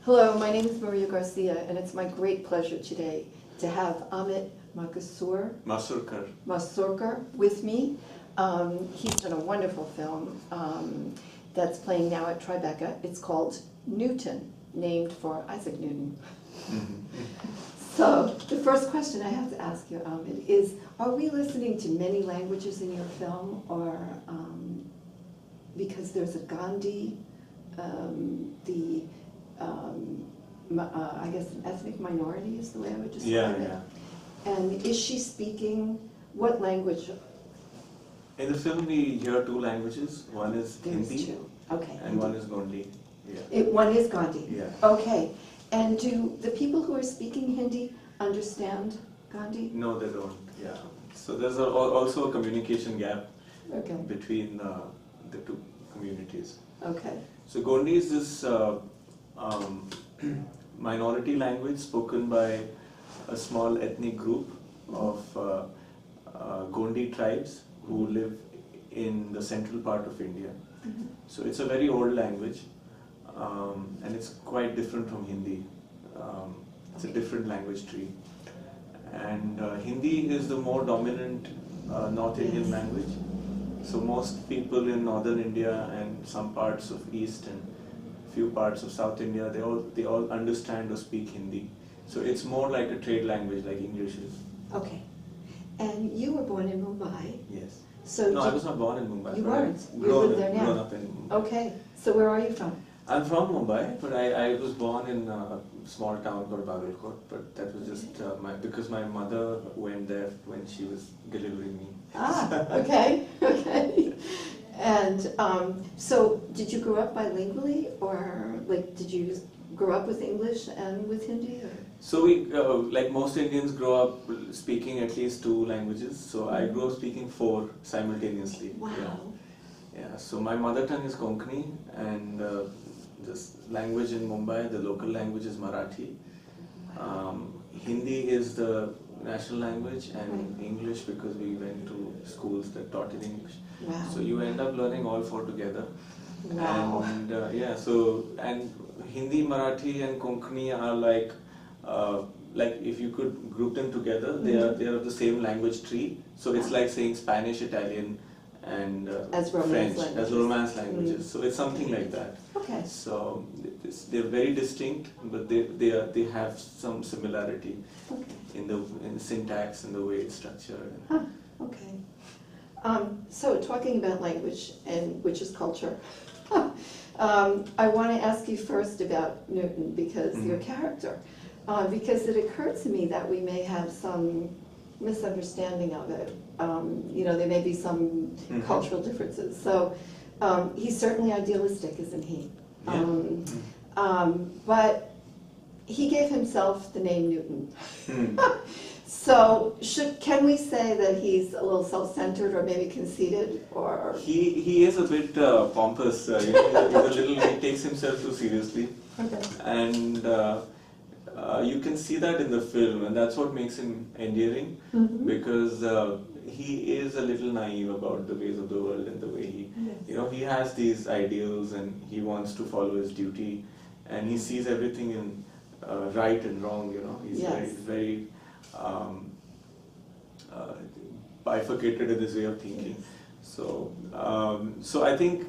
Hello, my name is Maria Garcia, and it's my great pleasure today to have Amit Masurkar with me. He's done a wonderful film that's playing now at Tribeca. It's called Newton, named for Isaac Newton. So the first question I have to ask you, Amit, is are we listening to many languages in your film, or because there's a Gandhi, I guess an ethnic minority is the way I would describe it. And is she speaking what language? In the film, we hear two languages. One is There's Hindi, two. Okay. and Hindi. one is Gondi. One is Gandhi. Yeah. Okay. And do the people who are speaking Hindi understand Gandhi? No, they don't. Yeah. So there's also a communication gap between the two communities. Okay. So Gondi is this minority language spoken by a small ethnic group of Gondi tribes who live in the central part of India. So it's a very old language, and it's quite different from Hindi. It's a different language tree. And Hindi is the more dominant North Indian language. So most people in northern India and some parts of East and few parts of South India, they all understand or speak Hindi. So it's more like a trade language, like English is. Okay. And you were born in Mumbai. Yes. So no, I was not born in Mumbai. You weren't. You live there now. Grown up in Mumbai. Okay. So where are you from? I'm from Mumbai, but I was born in a small town called Bagalkot. But that was just because my mother went there when she was delivering me. Ah, okay, okay. And so did you grow up bilingually, or like did you grow up with English and with Hindi? Or? So we, like most Indians, grow up speaking at least two languages. So I grew up speaking four simultaneously. Wow. Yeah. So my mother tongue is Konkani, and this language in Mumbai, the local language is Marathi. Hindi is the national language, and English because we went to schools that taught in English. Wow. So you end up learning all four together. Wow. And and Hindi, Marathi, and Konkani are like if you could group them together, they are of the same language tree. So it's like saying Spanish, Italian, and French as Romance languages. So it's something like that. Okay. So they're very distinct, but they have some similarity in the syntax and the way it's structured. Huh. Okay. So talking about language, and which is culture, I want to ask you first about Newton, because your character, because it occurred to me that we may have some misunderstanding of it. There may be some cultural differences. So he's certainly idealistic, isn't he? But he gave himself the name Newton. So can we say that he's a little self-centered, or maybe conceited, or? He is a bit pompous. He takes himself too seriously. Okay. And you can see that in the film, and that's what makes him endearing, because he is a little naive about the ways of the world and the way he has these ideals, and he wants to follow his duty, and he sees everything in right and wrong. He's very bifurcated in his way of thinking. So I think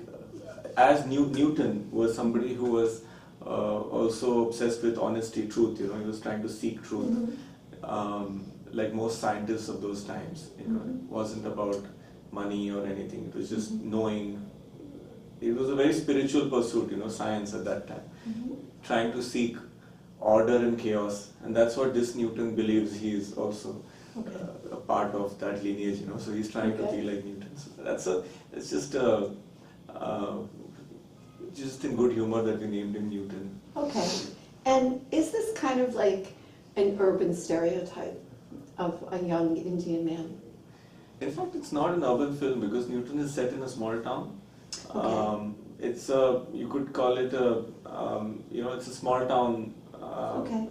as Newton was somebody who was also obsessed with honesty, truth. He was trying to seek truth, like most scientists of those times. It wasn't about money or anything. It was just knowing. It was a very spiritual pursuit, science at that time, trying to seek order and chaos, and that's what this Newton believes. He is also a part of that lineage. So he's trying to be like Newton. So it's just in good humor that we named him Newton. Okay. And is this kind of like an urban stereotype of a young Indian man? In fact, it's not an urban film because Newton is set in a small town. Okay. You could call it it's a small town.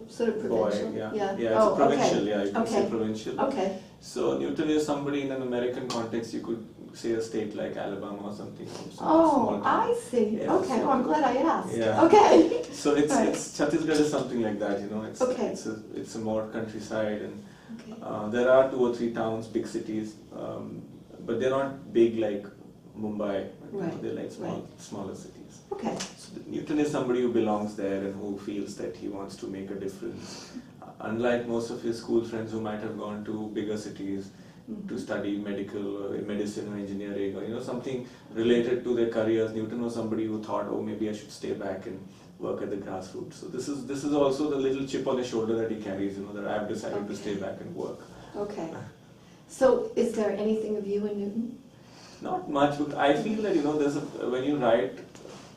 Sort of provincial. Boy, it's a provincial. You can say provincial. Okay. So Newton is somebody in an American context. You could say a state like Alabama or something. Oh, Small town. I see. Yeah, Okay, so- well, I'm glad I asked. Yeah. Okay. So it's Right. it's Chhattisgarh is something like that, you know. It's Okay. it's a more countryside, and Okay. there are 2 or 3 towns, big cities, but they're not big like Mumbai. You know, Right, they're like right. smaller cities. Okay. So Newton is somebody who belongs there and who feels that he wants to make a difference. Unlike most of his school friends who might have gone to bigger cities to study medicine or engineering, or something related to their careers, Newton was somebody who thought, oh, maybe I should stay back and work at the grassroots. So this is also the little chip on his shoulder that he carries, that I've decided to stay back and work. Okay. So is there anything of you in Newton? Not much, but I feel that when you write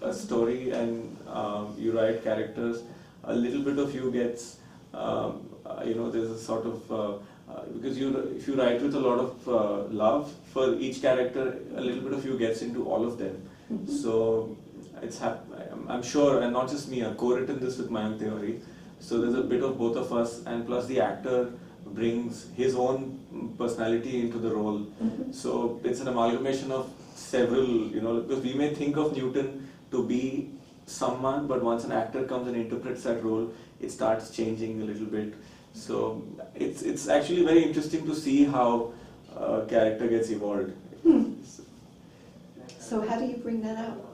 a story and you write characters, a little bit of you gets there's a sort of because if you write with a lot of love for each character, a little bit of you gets into all of them. So I'm sure, and not just me, I've co-written this with my own theory. So there's a bit of both of us, and plus the actor brings his own personality into the role. So it's an amalgamation of several, because we may think of Newton to be someone, but once an actor comes and interprets that role, it starts changing a little bit. So it's actually very interesting to see how a character gets evolved. So how do you bring that out?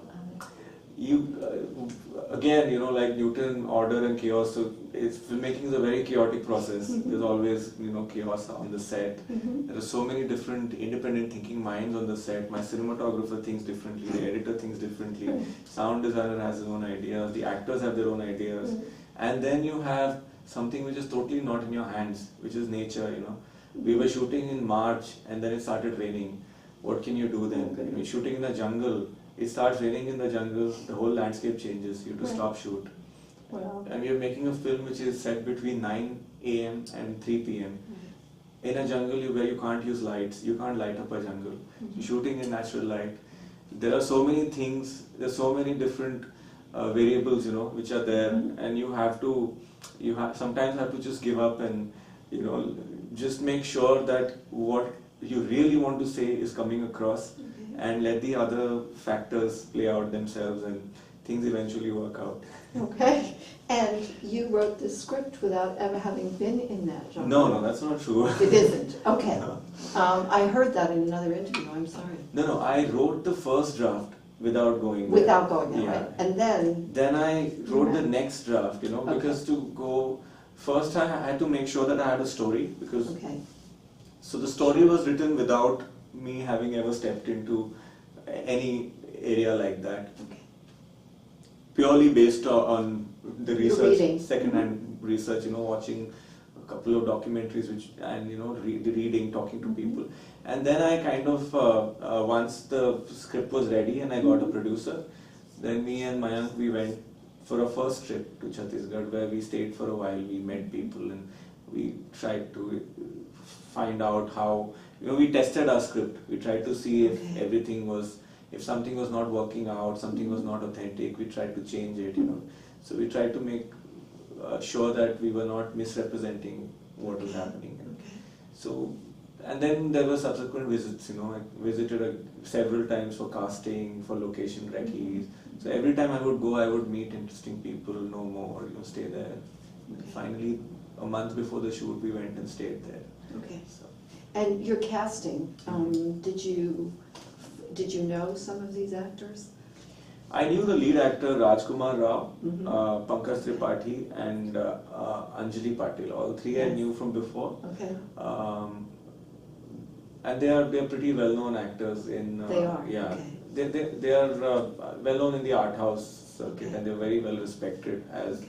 You again, like Newton, order and chaos. So filmmaking is a very chaotic process. There's always chaos on the set. There are so many different independent thinking minds on the set. My cinematographer thinks differently, the editor thinks differently, sound designer has his own ideas, the actors have their own ideas, and then you have something which is totally not in your hands, which is nature. We were shooting in March and then it started raining. What can you do then? When you're shooting in the jungle, it starts raining in the jungle, the whole landscape changes, you have to stop shoot. Well, And we are making a film which is set between 9 a.m. and 3 p.m. In a jungle where you can't use lights, you can't light up a jungle. You're shooting in natural light. There are so many things, there are so many different variables, which are there, and you sometimes have to just give up and, just make sure that what you really want to say is coming across, and let the other factors play out themselves, and things eventually work out. okay. And you wrote the script without ever having been in that genre? No, that's not true. It isn't? Okay. No. I heard that in another interview, I'm sorry. No, I wrote the first draft without going there. Without going there, Yeah. right? And then, Then I wrote the next draft, because to go, first I had to make sure that I had a story, because okay. so the story was written without me having ever stepped into any area like that. Okay. Purely based on the Your research, reading. second-hand research, watching a couple of documentaries, and reading, talking to people, and then I kind of once the script was ready and I got a producer, then me and Mayank, we went for a first trip to Chhattisgarh, where we stayed for a while. We met people and we tried to find out how, we tested our script. We tried to see if everything was, if something was not working out, something was not authentic, we tried to change it, So we tried to make sure that we were not misrepresenting what was happening. Okay. So, and then there were subsequent visits, I visited several times for casting, for location recce's. So every time I would go, I would meet interesting people, know more, stay there. Finally, a month before the shoot, we went and stayed there. Okay. So, And your casting, did you know some of these actors? I knew the lead actor Rajkumar Rao, Pankaj Tripathi, and Anjali Patil. All three I knew from before. Okay. And they are pretty well known actors in. They are. Yeah. Okay. They are well known in the art house circuit, and they're very well respected as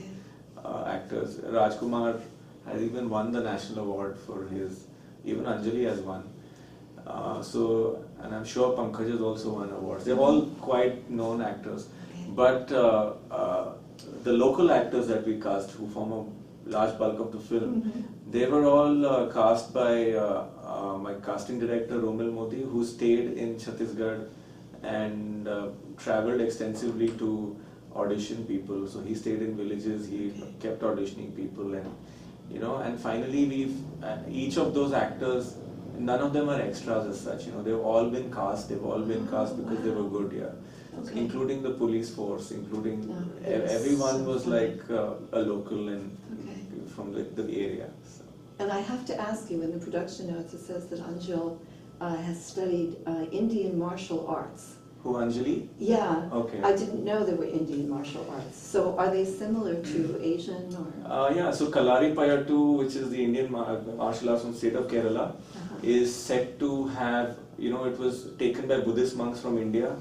actors. Rajkumar has even won the national award for his. Even Anjali has won. And I'm sure Pankaj has also won awards. They're all quite known actors. But the local actors that we cast, who form a large bulk of the film, they were all cast by my casting director Romil Modi, who stayed in Chhattisgarh and travelled extensively to audition people. So he stayed in villages, he kept auditioning people, and and finally each of those actors none of them are extras as such. They've all been cast. They've all been cast because they were good. Yeah. So Okay. including the police force, including it was everyone so was funny. like a local and Okay. from the area. So. And I have to ask you, in the production notes, it says that Anjal has studied Indian martial arts. Who, Anjali? Yeah. Okay. I didn't know there were Indian martial arts. So are they similar to Asian or? Yeah, so Kalari Payattu, which is the Indian martial arts from state of Kerala, is said to have, it was taken by Buddhist monks from India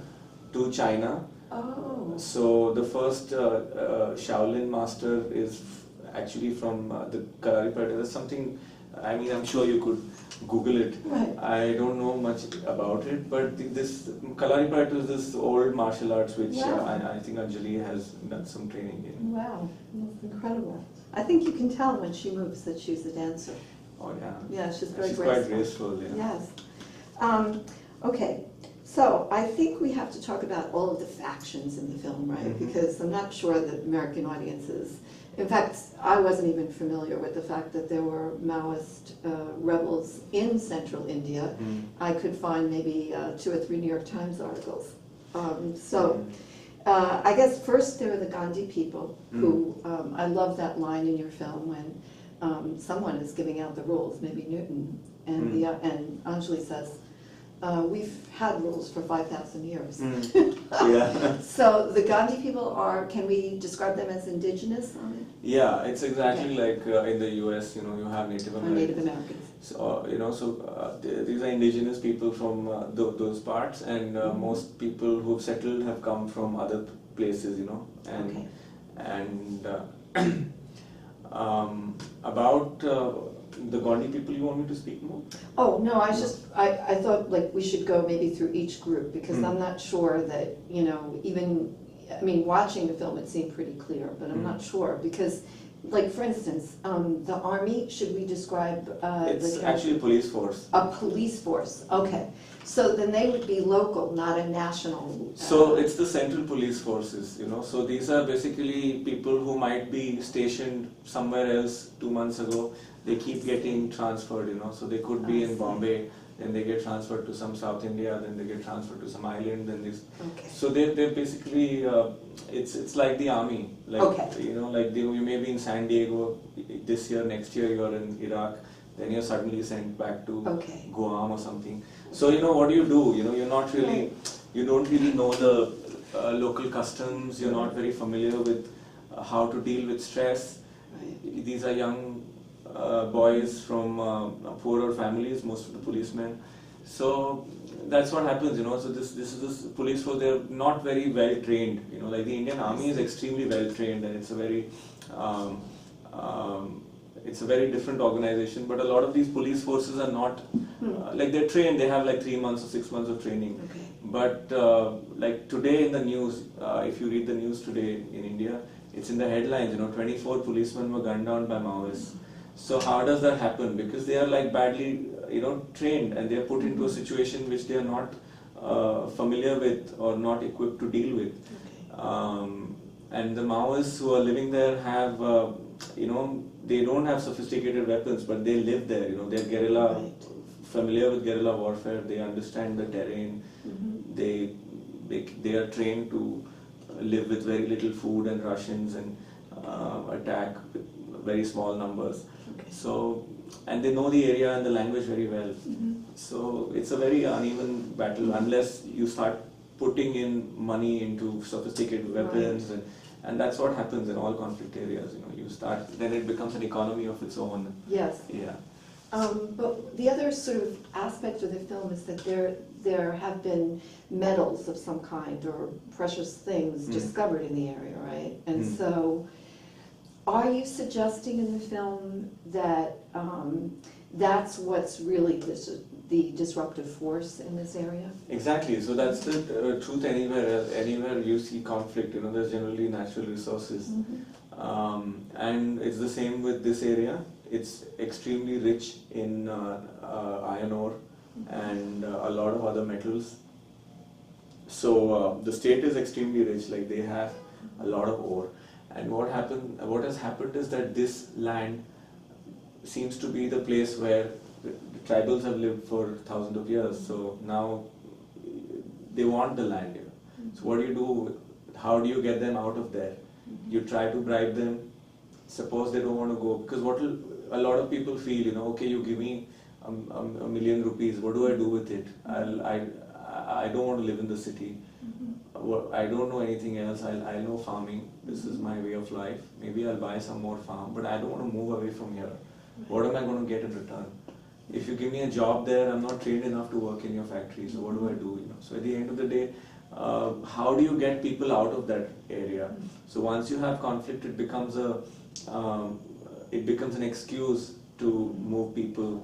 to China. Oh. So the first Shaolin master is actually from the Kalari Payattu. That's something, I'm sure you could Google it. Right. I don't know much about it, but this Kalari Payattu is this old martial arts which Wow. I think Anjali has done some training in. Wow, that's incredible. I think you can tell when she moves that she's a dancer. Oh yeah. Yeah, she's very quite graceful. graceful. Yeah. Yes. Okay, so I think we have to talk about all of the factions in the film, right? Mhm. Because I'm not sure that American audiences, in fact, I wasn't even familiar with the fact that there were Maoist rebels in central India. Mm. I could find maybe 2 or 3 New York Times articles. I guess first there are the Gandhi people who, I love that line in your film when someone is giving out the rules, maybe Newton, and and Anjali says, we've had rules for 5,000 years. Yeah. So the Gandhi people are, can we describe them as indigenous? Yeah, it's exactly like in the US, you have Native Or Americans. Native Americans. So, these are indigenous people from those parts, and most people who've settled have come from other places, and Okay. and about the Gandhi people, you want me to speak more? Oh, no, I thought like we should go maybe through each group because I'm not sure that, watching the film it seemed pretty clear, but I'm not sure because, like for instance, the army, should we describe It's actually a police force. A police force, okay. So then they would be local, not a national. So it's the central police forces, So these are basically people who might be stationed somewhere else 2 months ago. They keep getting transferred, So they could be in Bombay, then they get transferred to some South India, then they get transferred to some island, then this. Okay. So they're basically it's like the army, like Okay. You may be in San Diego this year, next year you're in Iraq, then you're suddenly sent back to Guam or something. So what do? You're not really, you don't really know the local customs. You're not very familiar with how to deal with stress. Right. These are young boys from poorer families, most of the policemen. So that's what happens, So this police force, they're not very well trained. Like the Indian Army is extremely well trained, and it's a very different organization. But a lot of these police forces are not like they're trained. They have like 3 months or 6 months of training. Okay. But like today in the news, if you read the news today in India, it's in the headlines. 24 policemen were gunned down by Maoists. So how does that happen? Because they are like badly, trained, and they are put into a situation which they are not familiar with or not equipped to deal with. Okay. And the Maoists who are living there have, they don't have sophisticated weapons, but they live there. They're guerrilla, familiar with guerrilla warfare. They understand the terrain. They are trained to live with very little food and rations and attack with very small numbers. Okay. So, and they know the area and the language very well. So it's a very uneven battle unless you start putting in money into sophisticated weapons, and that's what happens in all conflict areas. You start, then it becomes an economy of its own. Yes. Yeah. But the other sort of aspect of the film is that there have been metals of some kind or precious things discovered in the area, right? And so, are you suggesting in the film that that's what's really the disruptive force in this area? Exactly. So that's the truth anywhere. Anywhere you see conflict, there's generally natural resources. And it's the same with this area. It's extremely rich in iron ore and a lot of other metals. So the state is extremely rich, like they have a lot of ore. And what has happened is that this land seems to be the place where the tribals have lived for thousands of years, so now they want the land here. So what do you do? How do you get them out of there? You try to bribe them. Suppose they don't want to go, because a lot of people feel, okay, you give me a million rupees, what do I do with it? I don't want to live in the city. I don't know anything else. I know farming. This is my way of life. Maybe I'll buy some more farm, but I don't want to move away from here. What am I going to get in return? If you give me a job there, I'm not trained enough to work in your factory. So what do I do? So at the end of the day, how do you get people out of that area? So once you have conflict, it becomes an excuse to move people.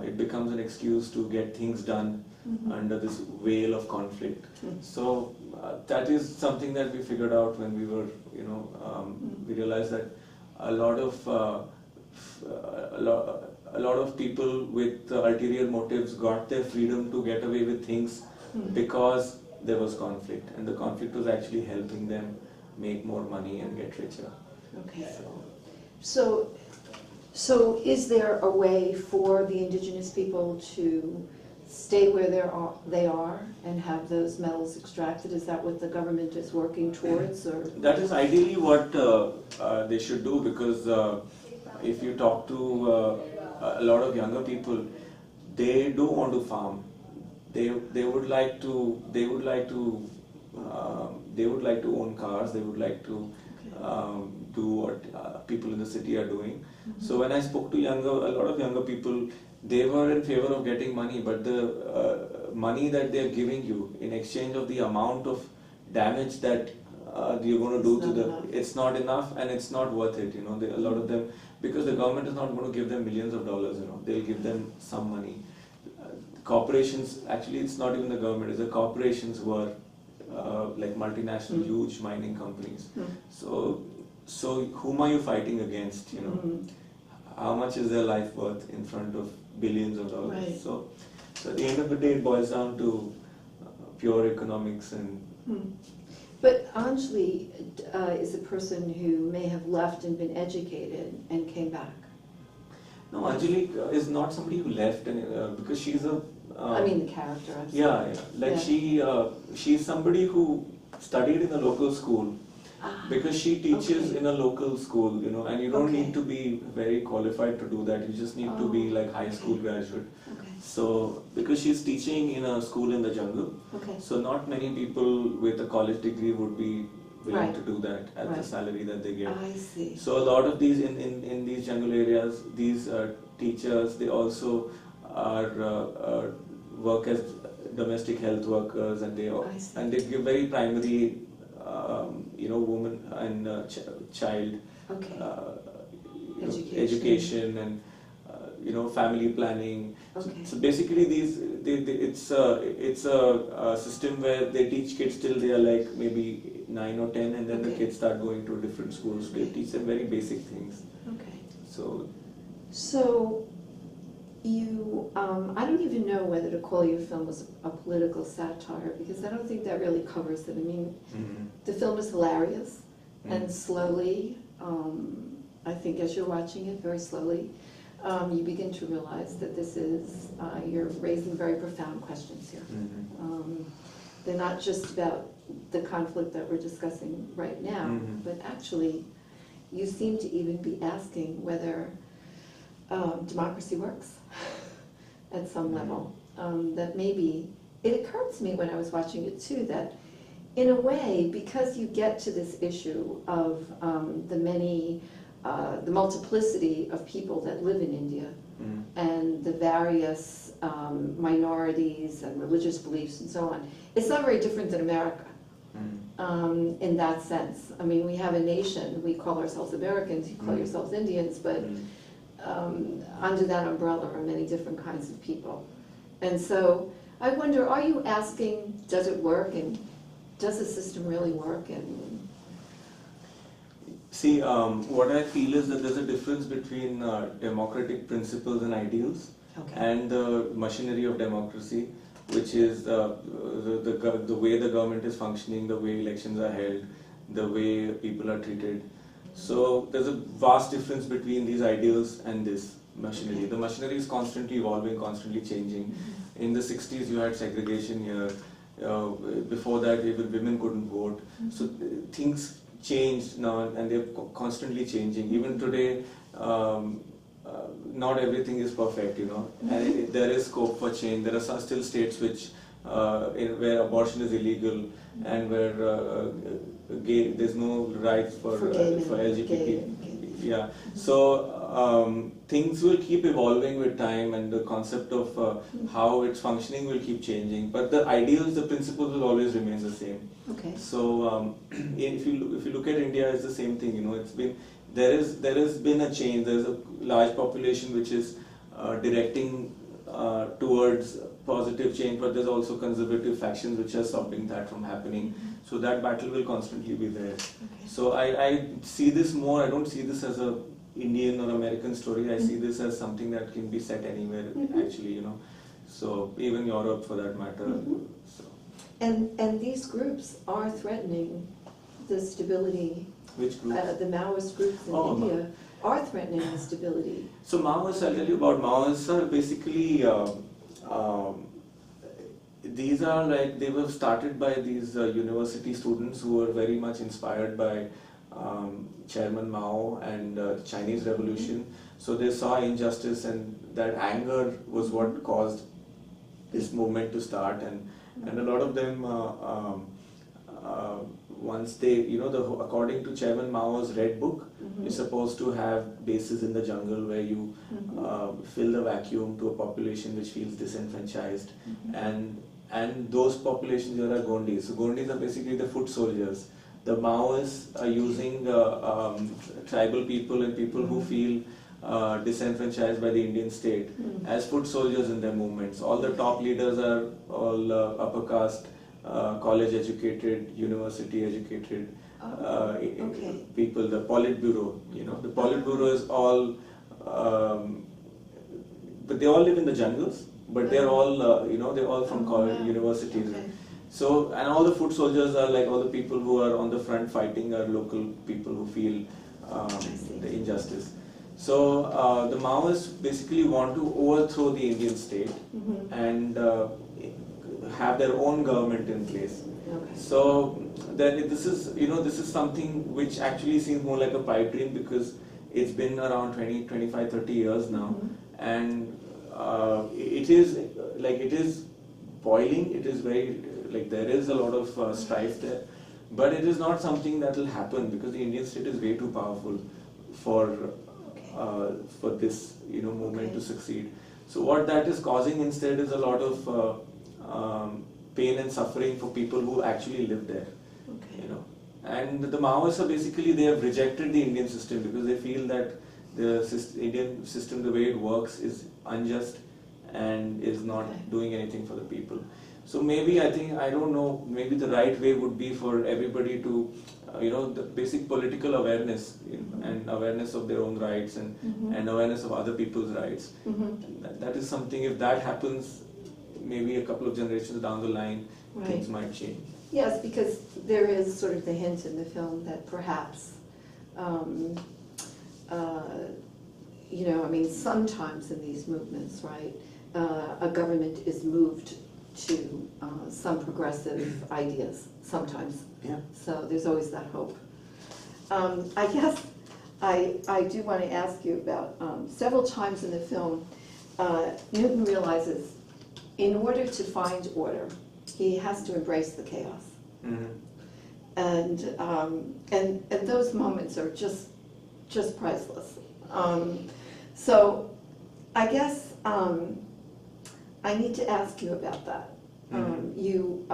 It becomes an excuse to get things done under this veil of conflict. So that is something that we figured out when we were, we realized that a lot of people with ulterior motives got their freedom to get away with things because there was conflict, and the conflict was actually helping them make more money and get richer. Okay. So is there a way for the indigenous people to stay where they are and have those metals extracted? Is that what the government is working towards? Or that is ideally what they should do, because if you talk to a lot of younger people, they don't want to farm. They would like to own cars. They would like to do what people in the city are doing. So when I spoke to a lot of younger people, they were in favor of getting money, but the money that they are giving you in exchange of the amount of damage that you're going to do it's not enough, and it's not worth it. A lot of them, because the government is not going to give them millions of dollars. They'll give them some money. Corporations, actually, it's not even the government; it's the corporations who are like multinational, huge mining companies. So whom are you fighting against? How much is their life worth in front of billions of dollars? Right. So at the end of the day, it boils down to pure economics and. But Anjali is a person who may have left and been educated and came back. No, Anjali is not somebody who left, because she's a. I mean the character. Yeah. Like she's somebody who studied in a local school. Because she teaches in a local school, and you don't need to be very qualified to do that. You just need to be like high school graduate. Okay. So, because she's teaching in a school in the jungle, so not many people with a college degree would be willing to do that at the salary that they get. I see. So a lot of these in these jungle areas, these teachers, they also are work as domestic health workers, and they give very primary. Woman and child education and family planning. So basically, it's a system where they teach kids till they are like maybe 9 or 10, and then the kids start going to different schools. They teach them very basic things. Okay. So you, I don't even know whether to call your film as a political satire, because I don't think that really covers it. I mean, the film is hilarious, and slowly, I think as you're watching it, very slowly, you begin to realize that this is, you're raising very profound questions here. They're not just about the conflict that we're discussing right now, but actually, you seem to even be asking whether democracy works at some level. That maybe, it occurred to me when I was watching it too, that in a way, because you get to this issue of the multiplicity of people that live in India, and the various minorities and religious beliefs and so on, it's not very different than America. In that sense. I mean, we have a nation, we call ourselves Americans, you call yourselves Indians, but under that umbrella are many different kinds of people. And so I wonder, are you asking, does it work, and does the system really work? And see, what I feel is that there's a difference between democratic principles and ideals and the machinery of democracy, which is the way the government is functioning, the way elections are held, the way people are treated. So there's a vast difference between these ideals and this. machinery. Okay. The machinery is constantly evolving, constantly changing. In the 60s, you had segregation here. Before that, even women couldn't vote. So things changed now, and they're constantly changing. Even today, not everything is perfect, and there is scope for change. There are still states which where abortion is illegal and where there's no rights for LGBT. Yeah, so things will keep evolving with time, and the concept of how it's functioning will keep changing. But the ideals, the principles will always remain the same. Okay. So if you look at India, it's the same thing. It's been there has been a change. There's a large population which is directing towards positive change, but there's also conservative factions which are stopping that from happening. So that battle will constantly be there. Okay. So I see this more. I don't see this as a Indian or American story. I see this as something that can be set anywhere, actually. So even Europe, for that matter. So. And these groups are threatening the stability. Which groups? The Maoist groups in India are threatening the stability. So Maoists, I'll tell you about Maoists are basically, these are like, they were started by these university students who were very much inspired by Chairman Mao and the Chinese Revolution. So they saw injustice, and that anger was what caused this movement to start, and a lot of them once they, according to Chairman Mao's Red Book, you're supposed to have bases in the jungle where you fill the vacuum to a population which feels disenfranchised, and those populations here are Gondis. So Gondis are basically the foot soldiers. The Maoists are using tribal people and people who feel disenfranchised by the Indian state as foot soldiers in their movements. All the top leaders are all upper caste, college educated, university educated people. The Politburo, the Politburo is all, but they all live in the jungles, but they're all, they're all from college, universities. Okay. So, and all the foot soldiers are like all the people who are on the front fighting are local people who feel the injustice. So the Maoists basically want to overthrow the Indian state and have their own government in place. Okay. So then this is something which actually seems more like a pipe dream, because it's been around 20, 25, 30 years now, and it is boiling. It is very, like, there is a lot of strife there, but it is not something that will happen because the Indian state is way too powerful for this movement to succeed. So what that is causing instead is a lot of pain and suffering for people who actually live there. And the Maoists are basically, they have rejected the Indian system because they feel that the Indian system, the way it works, is unjust and is not doing anything for the people. So maybe, I don't know, maybe the right way would be for everybody to, the basic political awareness and awareness of their own rights and awareness of other people's rights. That is something, if that happens, maybe a couple of generations down the line, things might change. Yes, because there is sort of the hint in the film that perhaps, sometimes in these movements, right, a government is moved to some progressive ideas, sometimes. Yeah. So there's always that hope. I guess I do want to ask you about, several times in the film, Newton realizes in order to find order, he has to embrace the chaos. And those moments are just priceless. So I guess I need to ask you about that. You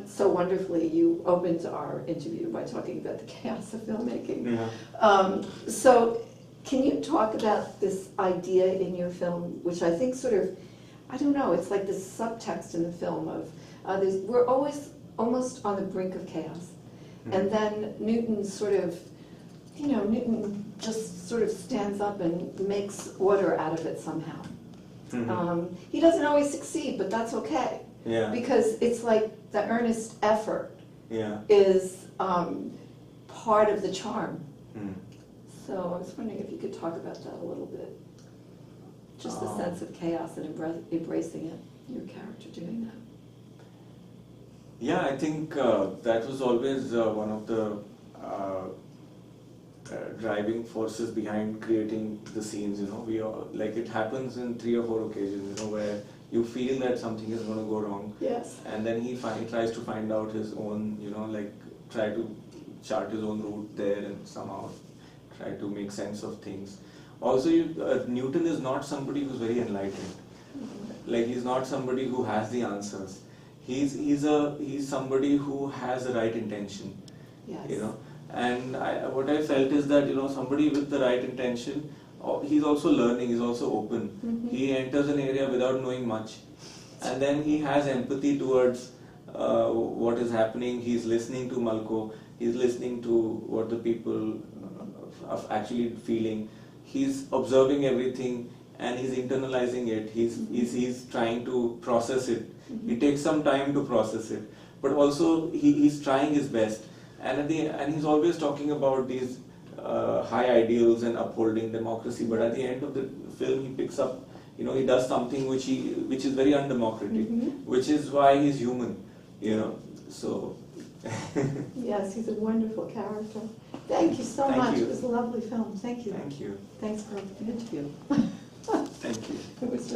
so wonderfully, you opened our interview by talking about the chaos of filmmaking. So can you talk about this idea in your film, which I think sort of, I don't know, it's like this subtext in the film of we're always almost on the brink of chaos. And then Newton sort of, Newton just sort of stands up and makes order out of it somehow. He doesn't always succeed, but that's okay. Because it's like the earnest effort is part of the charm. So I was wondering if you could talk about that a little bit. Just the sense of chaos and embracing it, your character doing that. Yeah, I think that was always one of the driving forces behind creating the scenes. We all, like, it happens in 3 or 4 occasions, where you feel that something is going to go wrong. Yes. And then he tries to find out his own, like, try to chart his own route there and somehow try to make sense of things. Also, Newton is not somebody who's very enlightened. Like, he's not somebody who has the answers. He's somebody who has the right intention. Yes. And what I felt is that somebody with the right intention, he's also learning, he's also open. Mm-hmm. He enters an area without knowing much, and then he has empathy towards what is happening. He's listening to Malko, he's listening to what the people are actually feeling. He's observing everything and he's internalizing it. He's trying to process it. Mm-hmm. It takes some time to process it, but also he's trying his best. And he's always talking about these high ideals and upholding democracy. But at the end of the film, he picks up, he does something which is very undemocratic, Mm-hmm. which is why he's human. So. Yes, he's a wonderful character. Thank you so Thank much. you. It was a lovely film. Thank you. Thank you. Thanks for the interview. Thank you. It was